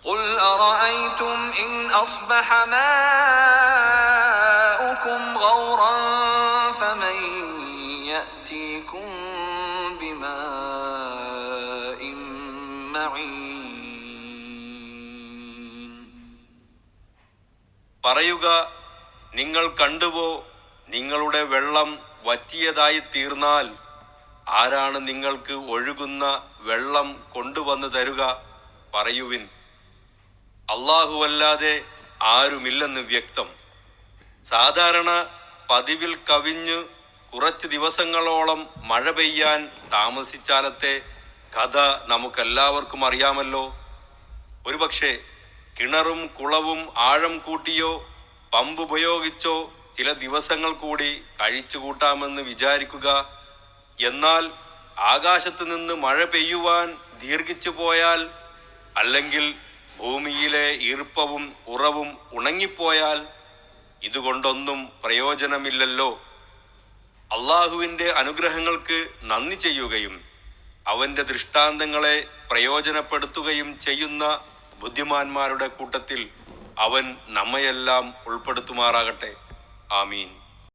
قل أرأيتم إن أصبح ماؤكم غورا فمن يأتيكم بماء معين. പറയുക, നിങ്ങൾ കണ്ടുവോ, നിങ്ങളുടെ വെള്ളം വറ്റിയതായി തീർന്നാൽ ആരാണ് നിങ്ങൾക്ക് ഒഴുകുന്ന വെള്ളം കൊണ്ടുവന്നു തരുക? പറയുവിൻ, അല്ലാഹുവല്ലാതെ ആരുമില്ലെന്ന് വ്യക്തം. സാധാരണ പതിവിൽ കവിഞ്ഞ് കുറച്ച് ദിവസങ്ങളോളം മഴ പെയ്യാൻ താമസിച്ചാലത്തെ കഥ നമുക്കെല്ലാവർക്കും അറിയാമല്ലോ. ഒരുപക്ഷെ കിണറും കുളവും ആഴം കൂട്ടിയോ പമ്പ് ഉപയോഗിച്ചോ ചില ദിവസങ്ങൾ കൂടി കഴിച്ചു കൂട്ടാമെന്ന് വിചാരിക്കുക. എന്നാൽ ആകാശത്ത് നിന്ന് മഴ പെയ്യുവാൻ ദീർഘിച്ചു പോയാൽ, അല്ലെങ്കിൽ ഭൂമിയിലെ ഈർപ്പവും ഉറവും ഉണങ്ങിപ്പോയാൽ ഇതുകൊണ്ടൊന്നും പ്രയോജനമില്ലല്ലോ. അള്ളാഹുവിൻ്റെ അനുഗ്രഹങ്ങൾക്ക് നന്ദി ചെയ്യുകയും അവൻ്റെ ദൃഷ്ടാന്തങ്ങളെ പ്രയോജനപ്പെടുത്തുകയും ചെയ്യുന്ന ബുദ്ധിമാന്മാരുടെ കൂട്ടത്തിൽ അവൻ നമ്മയെല്ലാം ഉൾപ്പെടുത്തുമാറാകട്ടെ. ആമീൻ.